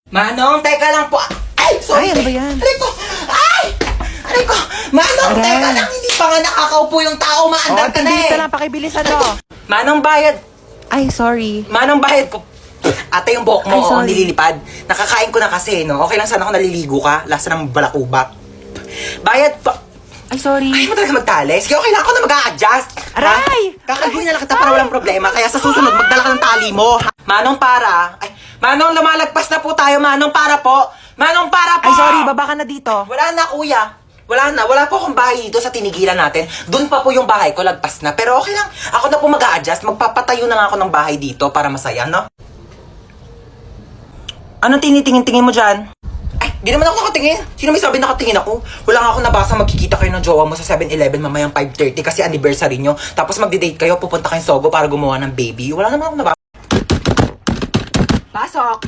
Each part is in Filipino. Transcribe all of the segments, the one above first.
Manong, teka lang po. Ay, sorry. Ay, ano ba yan? Aray ko! Ay! Aray ko! Manong, Aray. teka lang. Hindi pa nga nakakaupo yung tao. Maandar ka na bilis eh. na lang, pakibilisan mo. Manong, bayad. Ay, sorry. Manong, bayad ko. Ate, yung buhok mo, Ay, sorry. nililipad. Nakakain ko na kasi, no? Okay lang sana kung naliligo ka. Lasa ng balakubak. Bayad pa. Ay, sorry. Ay, mo talaga magtali. Sige, okay lang ako na mag-a-adjust. Aray! Kakalbuhin na lang kita para walang problema. Kaya sa susunod, magdala ka ng tali mo. Ha? Manong, para. Ay, Manong, lumalagpas na po tayo. Manong, para po. Manong, para po. Ay, sorry, baba ka na dito. Wala na, kuya. Wala na. Wala po akong bahay dito sa tinigilan natin. Doon pa po yung bahay ko, lagpas na. Pero okay lang. Ako na po mag-a-adjust. Magpapatayo na nga ako ng bahay dito para masaya, no? Anong tinitingin-tingin mo dyan? Ay, di naman ako nakatingin. Sino may sabi nakatingin ako? Wala nga ako nabasa magkikita kayo ng jowa mo sa 7-Eleven mamayang 5:30 kasi anniversary nyo. Tapos magde-date kayo, pupunta kayong Sogo para gumawa ng baby. Wala naman ako nabasa. Pasok!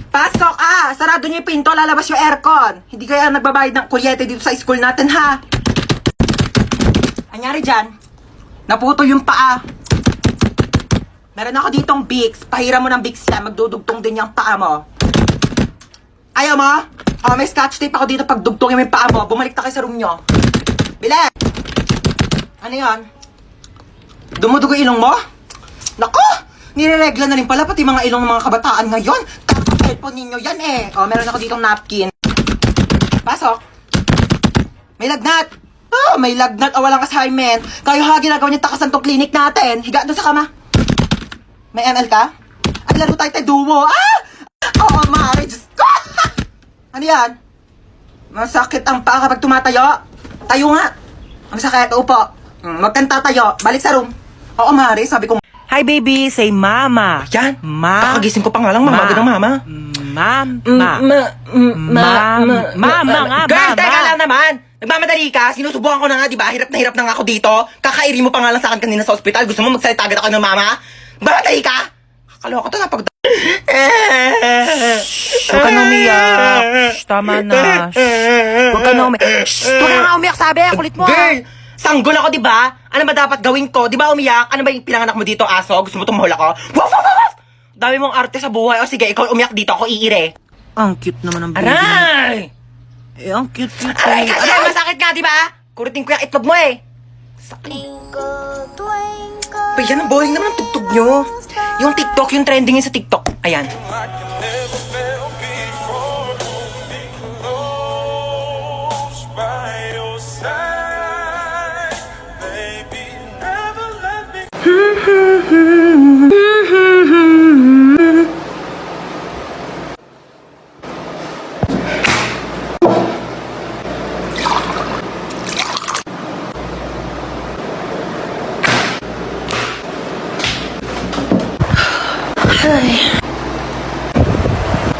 Pasok! Sarado niyo yung pinto, lalabas yung aircon. Hindi kaya nagbabayad ng kuryente dito sa school natin, ha? Anyari dyan? Naputo yung paa. Meron ako ditong Vicks. Pahira mo ng Vicks yan. Magdudugtong din yung paa mo. Ayaw mo? May scotch tape ako dito pag dugtongin mo yung paa mo. Bumalik na kayo sa room nyo. Bilet! Ano yan? Dumudugo ilong mo? Naku! Nireregla na rin pala pati mga ilong ng mga kabataan ngayon. Tapos cellphone ninyo yan eh. Meron ako ditong napkin. Pasok. May lagnat. May lagnat o walang assignment. Kayo ha, ginagawa niyo takasan tong clinic natin. Higa doon sa kama. May ML ka? Ay, laro tayo duo. Oo, maaari. Diyos ko! Ano yan? Masakit ang paa kapag tumatayo. Tayo nga. Ang sakit, upo. Wag kang tatayo. Balik sa room. Oo, maaari. Sabi ko, Hi, baby. Say mama. yan. Ma. Kakagising ko pa nga lang, mama. Agad ng mama. Mama nga, Girl, mama. teka lang naman. Nagmamadali ka. Sinusubukan ko na nga, di ba? Hirap na nga ako dito. Kakairi mo pa nga lang sa akin kanina sa ospital. Gusto mo magsalita agad ako ng mama? Nagmamadali ka? Kakaloka to na pag... Huwag ka na umiyak. Shh, tama na. Shh. Huwag ka na umiyak. Shh, huwag ka nga umiyak, sabi. Kulit mo. Girl! Sanggol ako, di ba? Ano ba dapat gawin ko? Di ba umiyak? Ano ba yung pinanganak mo dito, aso? Gusto mo tumahol ako? Woof, woof, woof! Dami mong arte sa buhay. O sige, ikaw umiyak dito. Ako iire. Ang cute naman ng baby. Aray! Ang cute. Aray, kasi masakit nga, di ba? Kurutin ko yung itlog mo eh. Pa, yan ang boring naman ang tugtog nyo. Yung TikTok, yung trending yun sa TikTok. Ayan.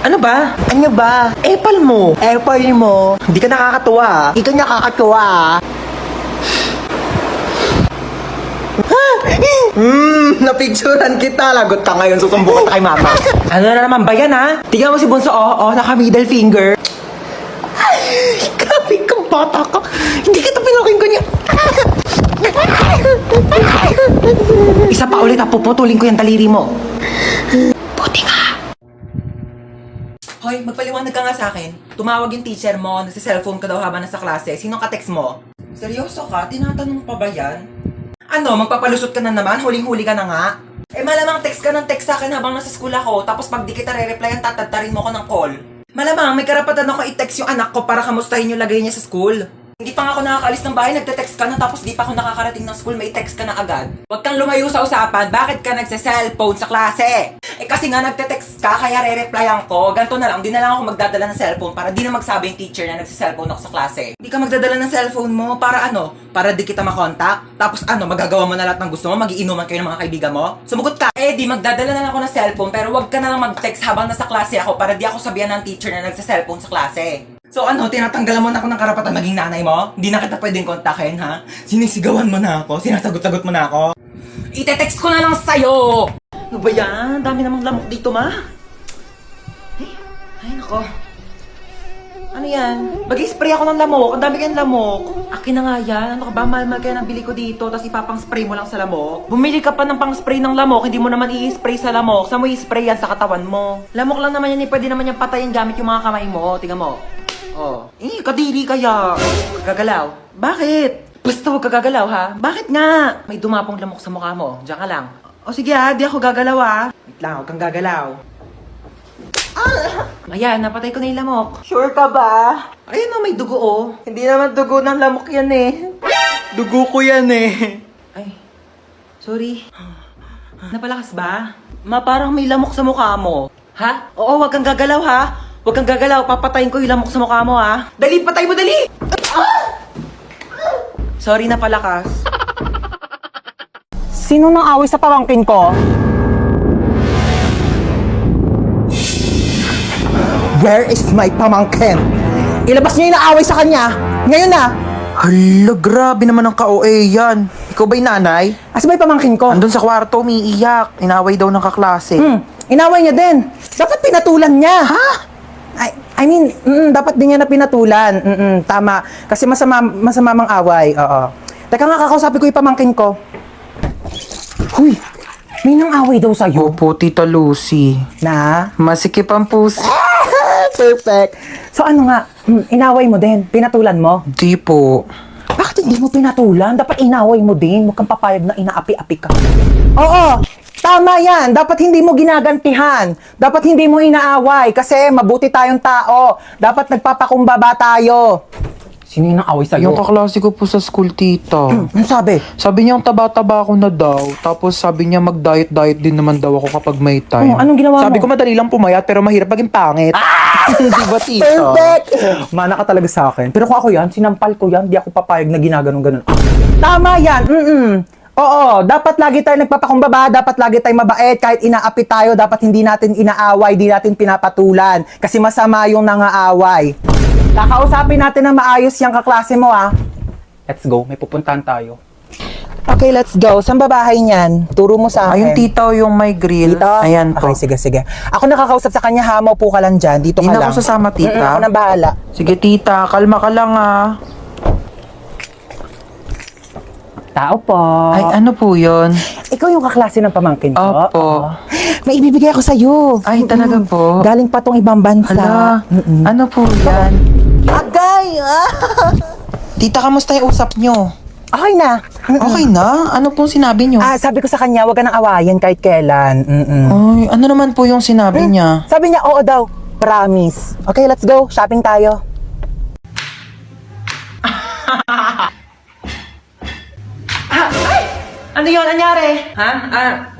Ano ba? Ano ba? Apple mo. Apple mo. Hindi ka nakakatuwa. Ito nakakatuwa. Napicturan kita. Lagot ka ngayon. Susumbukan ka kay mama. Ano na naman ba yan, ha? Tignan mo si Bunso. Naka middle finger. Ay, grabe kang bata ka. Hindi kita pinaking ganyan. Isa pa ulit, puputulin ko yung daliri mo. Buti ka. Hoy, magpaliwanag ka nga sa akin. Tumawag yung teacher mo, nagsi-cellphone ka daw habang nasa klase. Sinong ka-text mo? Seryoso ka? Tinatanong pa ba yan? Ano, magpapalusot ka na naman? Huling-huli ka na nga? Malamang text ka ng text sa akin habang nasa school ako, tapos pag di kita re-replyan, tatadtarin mo ko ng call. Malamang may karapatan ako i-text yung anak ko para kamustahin yung lagay niya sa school. Hindi pa nga ako nakakaalis ng bahay, nagte-text ka na tapos di pa ako nakakarating ng school, may text ka na agad. Huwag kang lumayo sa usapan, bakit ka nagse-cellphone sa klase? Kasi nga nagte-text ka, kaya re-replyan ko. Ganto na lang, di na lang ako magdadala ng cellphone para di na magsabi yung teacher na nagse-cellphone ako sa klase. Hindi ka magdadala ng cellphone mo, para ano? Para di kita makontak? Tapos ano, magagawa mo na lahat ng gusto mo? Magiinuman kayo ng mga kaibigan mo? Sumugot ka! Di magdadala na lang ako ng cellphone, pero wag ka na lang mag-text habang nasa klase ako para di ako sabihan ng teacher na nagse-cellphone sa klase. So ano, tinatanggalan mo na ako ng karapatan maging nanay mo? Hindi na kita pwedeng kontakin, ha? Sinisigawan mo na ako, sinasagot-sagot mo na ako. Ite-text ko na lang sa'yo! Ano ba yan? Dami namang lamok dito, ma. Ay, nako. Ano yan? Mag-spray ako ng lamok. Ang dami kayong lamok. Akin na nga yan. Ano ka ba? Mahal-mahal kaya nang bili ko dito. Tapos ipapang-spray mo lang sa lamok. Bumili ka pa ng pang-spray ng lamok. Hindi mo naman i-spray sa lamok. Saan mo i-spray yan? Sa katawan mo. Lamok lang naman yan. Pwede naman yan patayin gamit yung mga kamay mo. Tingnan mo. Oh. Kadiri kaya. Gagalaw. Bakit? Basta huwag ka gagalaw ha. Bakit nga? May dumapong lamok sa mukha mo. Diyan ka lang. O sige ha. Di ako gagalaw ha. Wait lang. Huwag kang gagalaw. Ayan, napatay ko na yung lamok. Sure ka ba? Ayun o, may dugo oh. Hindi naman dugo ng lamok yan eh. Dugo ko yan eh. Ay, sorry. Napalakas ba? Parang may lamok sa mukha mo. Ha? Oo, wag kang gagalaw ha. Wag kang gagalaw, papatayin ko yung lamok sa mukha mo ha. Dali, patay mo, dali! Sorry, napalakas. Sino nang away sa pamangkin ko? Where is my pamangkin? Ilabas niyo yung naaway sa kanya. Ngayon na. Hala, grabe naman ang ka-OA yan. Ikaw ba'y nanay? Asa ba yung pamangkin ko? Andun sa kwarto, umiiyak. Inaway daw ng kaklase. Inaway niya din. Dapat pinatulan niya. Ha? I mean, dapat din niya na pinatulan. Tama. Kasi masama mang away. Oo. Teka nga, kakausapin ko yung pamangkin ko. Huy, may nang away daw sa'yo. Opo, Tita Lucy. Na? Masikip ang puso. Perfect. So ano nga, inaway mo din? Pinatulan mo? Di po. Bakit hindi mo pinatulan? Dapat inaway mo din. Huwag kang papayag na inaapi-api ka. Oo, tama yan. Dapat hindi mo ginagantihan. Dapat hindi mo inaaway. Kasi mabuti tayong tao. Dapat nagpapakumbaba tayo. Sino yung naaway sa'yo? Yung kaklase ko po sa school, tita. Ano sabi? Sabi niya, ang taba-taba ako na daw. Tapos sabi niya, mag-diet-diet din naman daw ako kapag may time. Anong ginawa Sabi mo? ko, madali lang pumayat, pero mahirap maging pangit. Di ba, tita? Perfect! Mana ka talaga sa akin. Pero kung ako yan, sinampal ko yan. Di ako papayag na ginaganon-ganon. Tama yan! Oo, dapat lagi tayo nagpapakumbaba, dapat lagi tayo mabait, kahit inaapi tayo, dapat hindi natin inaaway, di natin pinapatulan. Kasi masama yung nangaaway. Kakausapin natin na maayos yung kaklase mo, ah. Let's go, may pupuntahan tayo. Okay, let's go. Saan ba bahay niyan? Turo mo sa akin. Ayun, tita, yung may grill. Dito? Ayan po. Okay, sige. Ako nakakausap sa kanya, ha? Maupo ka lang dyan. Dito Hindi ka na lang. ako sasama, tita. Ako na bahala. Sige, tita, kalma ka lang, ah. Tao po. Ay, ano po yun? Ikaw yung kaklase ng pamangkin ko? Opo. Oo. May ibibigay ako sa'yo. Ay, talaga po? Galing pa tong ibang bansa. Hala, ano po yan? Agay! Tita, kamusta yung usap nyo? Okay na. Okay na? Ano pong sinabi nyo? Sabi ko sa kanya, wag ka nang awayan kahit kailan. Ay, ano naman po yung sinabi niya? Sabi niya, oo daw. Promise. Okay, let's go. Shopping tayo. Ano yun? Anyari? Ha?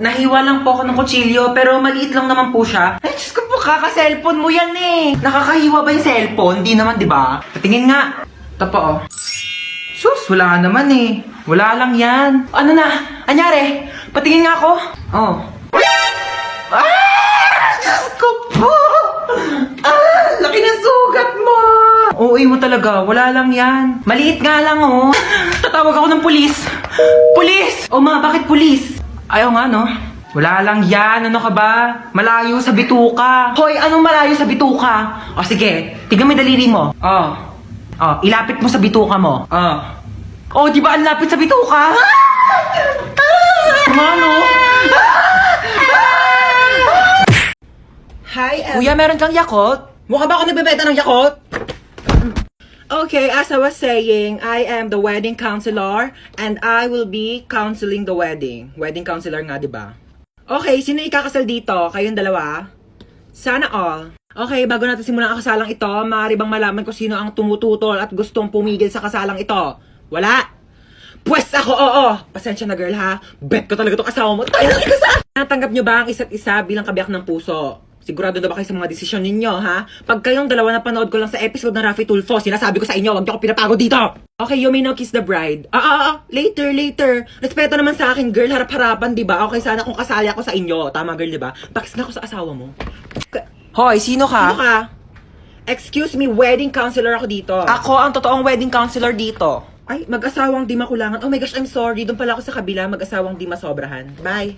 Nahiwa lang po ako ng kutsilyo, pero maliit lang naman po siya. Ay, Diyos ko po, kaka-cellphone mo yan eh. Nakakahiwa ba yung cellphone? Di naman, di ba? Patingin nga. Ito po, oh. Sus, wala naman eh. Wala lang yan. Ano na? Anyari? Patingin nga ako. Oh. Diyos ko po! Laki ng sugat mo! Oo, mo talaga. Wala lang yan. Maliit nga lang, oh. Tatawag ako ng pulis. Pulis! O ma, bakit pulis? Ayaw nga, no? Wala lang yan. Ano ka ba? Malayo sa bituka. Hoy, anong malayo sa bituka? O sige, tignan mo yung daliri mo. Ilapit mo sa bituka mo. Di ba ang lapit sa bituka? Mano? Hi, Kuya, meron kang Yakult? Mukha ba ako nagbebenta ng Yakult? Okay, as I was saying, I am the wedding counselor and I will be counseling the wedding. Wedding counselor nga, di ba? Okay, sino ikakasal dito? Kayong dalawa? Sana all. Okay, bago natin simulan ang kasalang ito, maaari bang malaman ko sino ang tumututol at gustong pumigil sa kasalang ito? Wala? Pwes ako, oo! Pasensya na girl ha, bet ko talaga itong asawa mo. Tayo na ikasal! Natanggap nyo ba ang isa't isa bilang kabiyak ng puso? Sigurado na ba kayo sa mga desisyon ninyo, ha? Pag kayong dalawa na panood ko lang sa episode ng Raffy Tulfo, sinasabi ko sa inyo, wag niyo ako pinapagod dito! Okay, you may now kiss the bride. Later. Respeto naman sa akin, girl, harap-harapan, di ba? Okay, sana kung kasali ako sa inyo. Tama, girl, di ba? Pakis nga ako sa asawa mo. Hoy, sino ka? Sino ka? Excuse me, wedding counselor ako dito. Ako ang totoong wedding counselor dito. Ay, mag-asawang di makulangan. Oh my gosh, I'm sorry. Doon pala ako sa kabila, mag-asawang di masobrahan. Bye.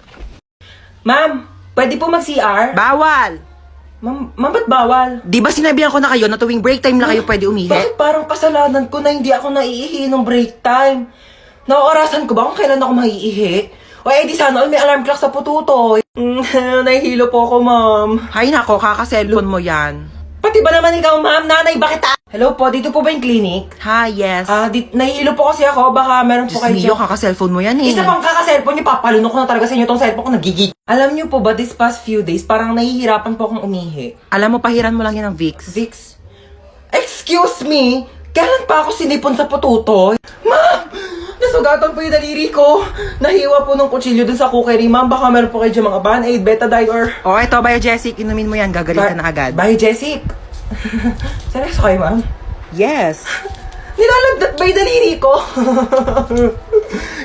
Ma'am! Pwede po mag-CR? Bawal! Ma'am, ba't bawal? Di ba sinabihan ko na kayo na tuwing break time na kayo pwede umihi? Bakit parang kasalanan ko na hindi ako naiihi ng break time? Naorasan ko ba kung kailan ako maiihi? O di sana all may alarm clock sa pututoy. Nahihilo po ako, ma'am. Hay nako, kaka-cellphone mo yan. Pati ba naman ikaw, ma'am? Nanay, bakit Hello po, dito po ba yung clinic? Ha, yes. Nahihilo po kasi ako. Baka meron po Diyos kayo mio, dyan. kaka-cellphone mo yan eh. Isa pang kaka-cellphone niyo, papalunok ko na talaga sa inyo tong cellphone ko, nagigig. Alam niyo po ba, this past few days, parang nahihirapan po akong umihi. Alam mo, pahiran mo lang yan ng Vicks. Vicks? Excuse me? Kailan pa ako sinipon sa pututoy? Ma'am! Nasugatan po yung daliri ko. Nahiwa po ng kutsilyo dun sa cookery, ma'am. Baka meron po kayo dyan mga Band-Aid, Betadine, or... O, eto, Biogesic, inumin mo yan, gagaling ka na agad. Bye, Jessic. Seryoso kayo, ma'am? Yes. Nilalagdat ba yung daliri ko?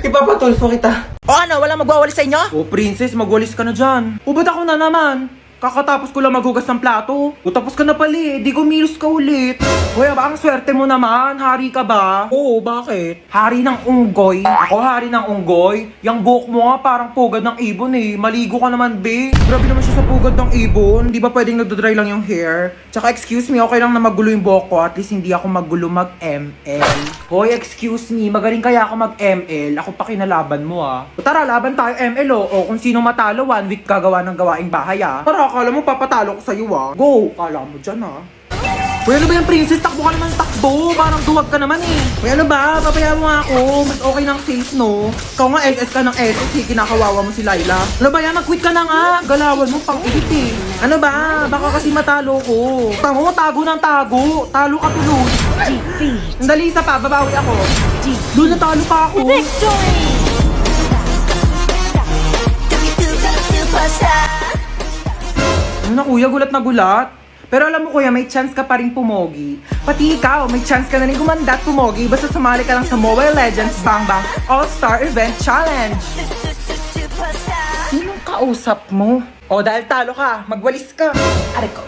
Ipapatulfo kita. O ano, walang magwawalis sa inyo? Oh, princess, magwalis ka na dyan. O, ba't ako na naman? Kakatapos ko lang maghugas ng plato. O, tapos ka na pala di kumilos ka ulit. Hoy, ang swerte mo naman. Hari ka ba? Oo, bakit? Hari ng unggoy. Ako hari ng unggoy? Yang buhok mo nga parang pugad ng ibon eh. Maligo ka naman, be. Grabe naman siya sa pugad ng ibon. Di ba pwedeng nagdodry lang yung hair? Tsaka excuse me, okay lang na magulo yung buhok ko. At least hindi ako magulo mag-ML. Hoy, excuse me, magaling kaya ako mag-ML. Ako pa kinalaban mo ah. O, tara, laban tayo ML o kung sino matalo, 1 week gagawa ng gawaing bahay ah. Tara, akala mo papatalo ko sa'yo ah. Go! Kala mo dyan ah. Uy, ano ba yung princess? Takbo ka naman takbo. Parang duwag ka naman eh. Uy, ano ba? Papayaan mo nga ako. Mas okay ng safe, no? Ikaw nga SS ka ng SS eh. Kinakawawa mo si Laila. Ano ba yan? Mag-quit ka na nga. Galawan mo pang edit eh. Ano ba? Baka kasi matalo ko. Tango, tago ng tago. Talo ka tuloy. Sandali, isa pa. Babawi ako. Doon natalo pa ako. Ano na kuya? Gulat na gulat. Pero alam mo kuya, may chance ka pa rin pumogi. Pati ikaw, may chance ka na rin gumanda at pumogi basta sumali ka lang sa Mobile Legends Bang Bang All-Star Event Challenge. Sinong kausap mo? O dahil talo ka, magwalis ka. Aray ko.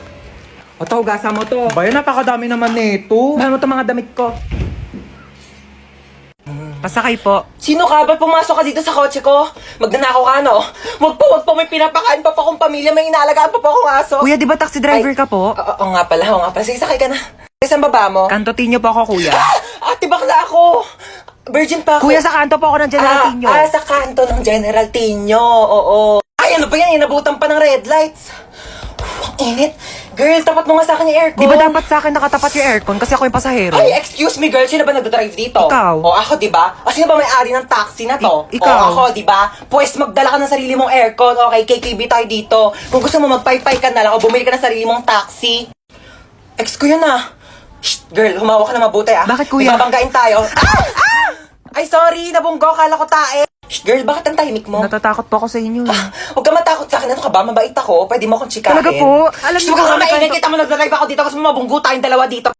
O tawgasan mo to. Bayan, napakadami naman nito. Bayan mo to mga damit ko. Pasakay po. Sino ka ba? Pumasok ka dito sa kotse ko? Magnanakaw ka, no? Wag po. May pinapakain pa akong pamilya. May inaalagaan pa akong aso. Kuya, di ba taxi driver Ay, ka po? Oo nga pala. Sige, sakay ka na. Saan baba mo? Kantotinyo po ako, kuya. Ate, bakla ako. Virgin pa ako. Kuya, sa kanto po ako ng General Tinyo. Sa kanto ng General Tinyo. Oo. Ay, ano ba yan? Inabutan pa ng red lights. Ang init. Girl, tapat mo nga sa akin yung aircon. Di ba dapat sa akin nakatapat yung aircon kasi ako yung pasahero? Ay, excuse me, girl. Sino ba nagdadrive dito? Ikaw. O, ako, di ba? O, sino ba may-ari ng taxi na to? Ikaw. O, ako, di ba? Pues, magdala ka ng sarili mong aircon. Okay, KKB tayo dito. Kung gusto mo, magpaypay ka na lang o bumili ka ng sarili mong taxi. Ex ko yun ah. Shh, girl, humawak ka na mabuti ah. Bakit, kuya? Ibabanggain tayo. Ay, sorry, nabunggo. Kala ko tae. Shh, girl, bakit ang tahimik mo? Natatakot po ako sa inyo. Huwag ka matakot sa akin. Ano ka ba? Mabait ako. Pwede mo akong chikahin. Talaga po? Alam Shh, niyo huwag kung ka ano maingay. kanto- Kita mo nagdadrive ako dito kasi mabunggo tayong dalawa dito.